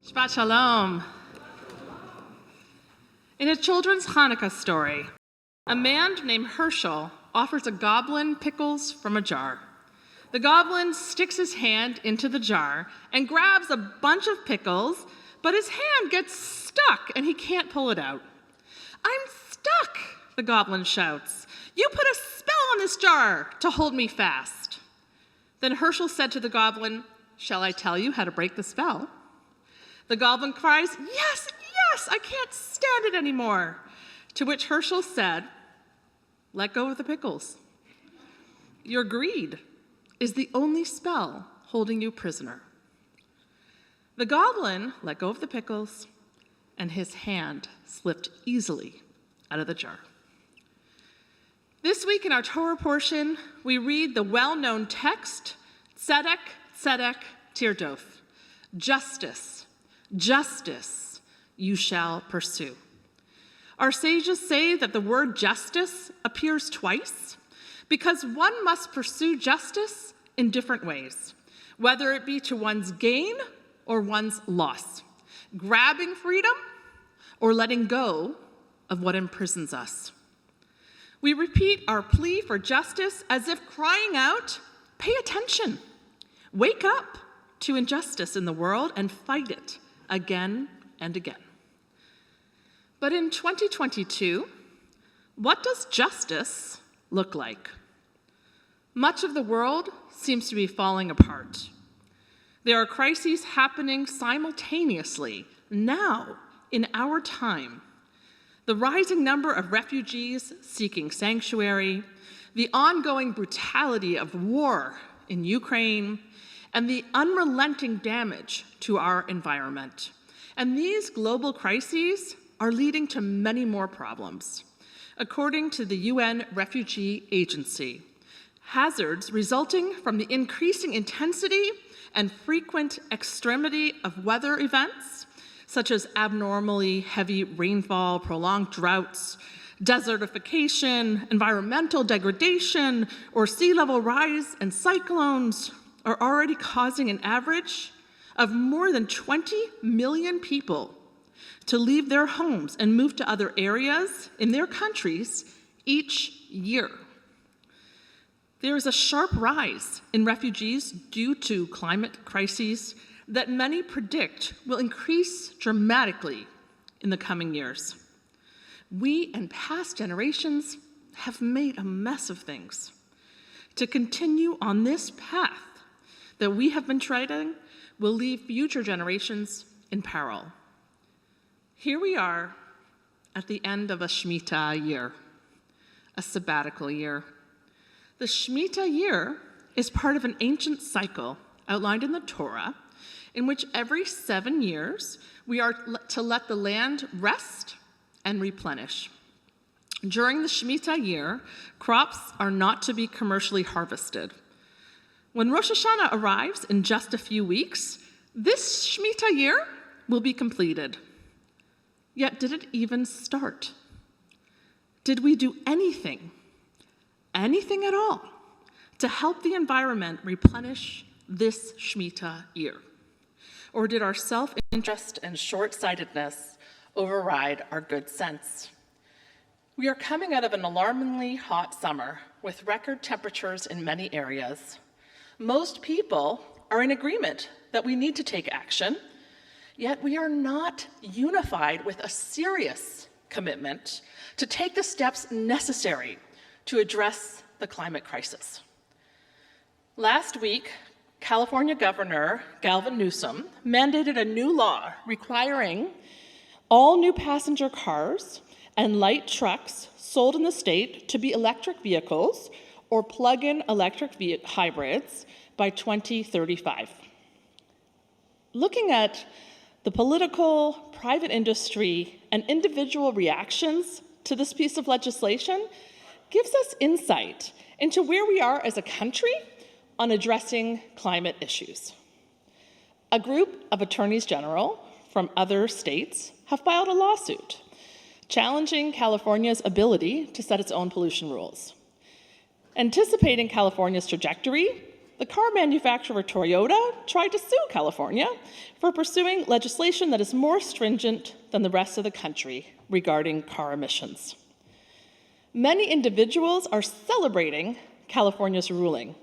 Shabbat Shalom. In a children's Hanukkah story, a man named Herschel offers a goblin pickles from a jar. The goblin sticks his hand into the jar and grabs a bunch of pickles, but his hand gets stuck and he can't pull it out. "I'm stuck," the goblin shouts. "You put a spell on this jar to hold me fast." Then Herschel said to the goblin, "Shall I tell you how to break the spell?" The goblin cries, "Yes, yes, I can't stand it anymore." To which Herschel said, "Let go of the pickles. Your greed is the only spell holding you prisoner." The goblin let go of the pickles, and his hand slipped easily out of the jar. This week in our Torah portion, we read the well-known text, Tzedek, Tzedek, Tirdof, justice, justice you shall pursue. Our sages say that the word justice appears twice because one must pursue justice in different ways, whether it be to one's gain or one's loss, grabbing freedom or letting go of what imprisons us. We repeat our plea for justice as if crying out, "Pay attention, wake up to injustice in the world and fight it again and again." But in 2022, what does justice look like? Much of the world seems to be falling apart. There are crises happening simultaneously now in our time. The rising number of refugees seeking sanctuary, the ongoing brutality of war in Ukraine, and the unrelenting damage to our environment. And these global crises are leading to many more problems. According to the UN Refugee Agency, hazards resulting from the increasing intensity and frequent extremity of weather events, such as abnormally heavy rainfall, prolonged droughts, desertification, environmental degradation, or sea level rise and cyclones, are already causing an average of more than 20 million people to leave their homes and move to other areas in their countries each year. There is a sharp rise in refugees due to climate crises that many predict will increase dramatically in the coming years. We and past generations have made a mess of things. To continue on this path that we have been treading will leave future generations in peril. Here we are at the end of a Shemitah year, a sabbatical year. The Shemitah year is part of an ancient cycle outlined in the Torah in which every 7 years we are to let the land rest and replenish. During the Shemitah year, crops are not to be commercially harvested. When Rosh Hashanah arrives in just a few weeks, this Shemitah year will be completed. Yet did it even start? Did we do anything at all, to help the environment replenish this Shemitah year? Or did our self-interest and short-sightedness override our good sense? We are coming out of an alarmingly hot summer with record temperatures in many areas. Most people are in agreement that we need to take action, yet we are not unified with a serious commitment to take the steps necessary to address the climate crisis. Last week, California Governor Gavin Newsom mandated a new law requiring all new passenger cars and light trucks sold in the state to be electric vehicles or plug-in electric hybrids by 2035. Looking at the political, private industry, and individual reactions to this piece of legislation gives us insight into where we are as a country on addressing climate issues. A group of attorneys general from other states have filed a lawsuit challenging California's ability to set its own pollution rules. Anticipating California's trajectory, the car manufacturer Toyota tried to sue California for pursuing legislation that is more stringent than the rest of the country regarding car emissions. Many individuals are celebrating California's ruling,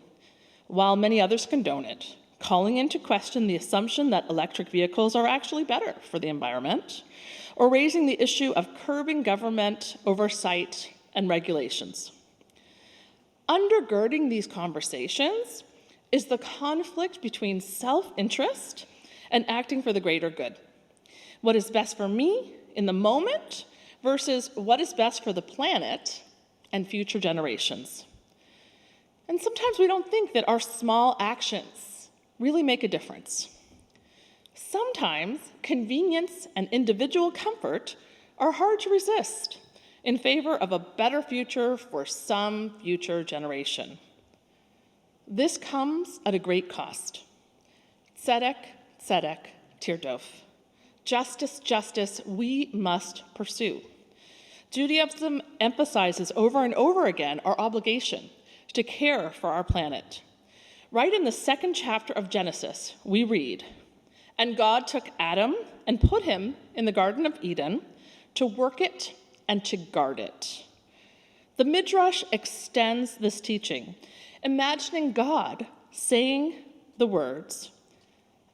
while many others condone it, calling into question the assumption that electric vehicles are actually better for the environment, or raising the issue of curbing government oversight and regulations. Undergirding these conversations is the conflict between self-interest and acting for the greater good. What is best for me in the moment versus what is best for the planet and future generations. And sometimes we don't think that our small actions really make a difference. Sometimes convenience and individual comfort are hard to resist in favor of a better future for some future generation. This comes at a great cost. Tzedek, tzedek, tirdof. Justice, justice, we must pursue. Judaism emphasizes over and over again our obligation to care for our planet. Right in the 2nd chapter of Genesis, we read, "And God took Adam and put him in the Garden of Eden to work it and to guard it." The Midrash extends this teaching, imagining God saying the words,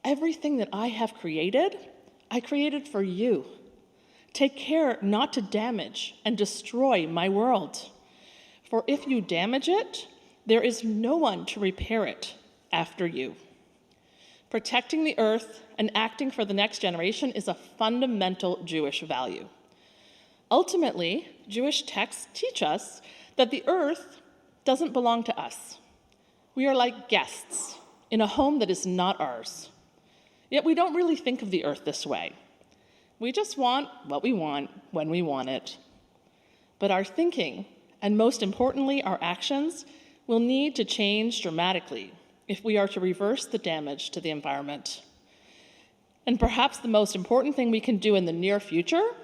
"Everything that I have created, I created for you. Take care not to damage and destroy my world. For if you damage it, there is no one to repair it after you." Protecting the earth and acting for the next generation is a fundamental Jewish value. Ultimately, Jewish texts teach us that the earth doesn't belong to us. We are like guests in a home that is not ours. Yet we don't really think of the earth this way. We just want what we want when we want it. But our thinking, and most importantly, our actions, will need to change dramatically if we are to reverse the damage to the environment. And perhaps the most important thing we can do in the near future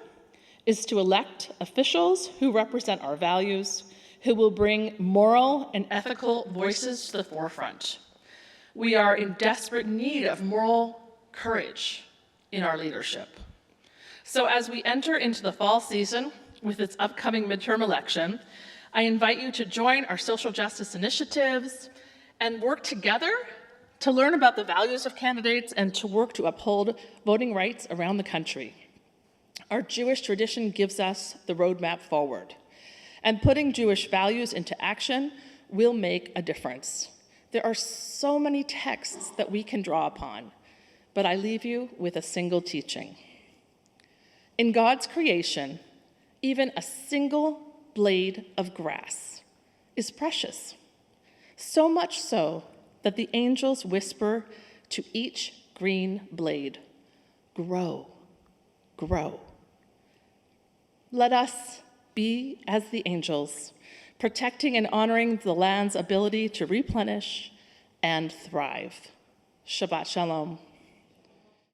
is to elect officials who represent our values, who will bring moral and ethical voices to the forefront. We are in desperate need of moral courage in our leadership. So as we enter into the fall season with its upcoming midterm election, I invite you to join our social justice initiatives and work together to learn about the values of candidates and to work to uphold voting rights around the country. Our Jewish tradition gives us the roadmap forward, and putting Jewish values into action will make a difference. There are so many texts that we can draw upon, but I leave you with a single teaching. In God's creation, even a single blade of grass is precious, so much so that the angels whisper to each green blade, "Grow, grow." Let us be as the angels, protecting and honoring the land's ability to replenish and thrive. Shabbat Shalom.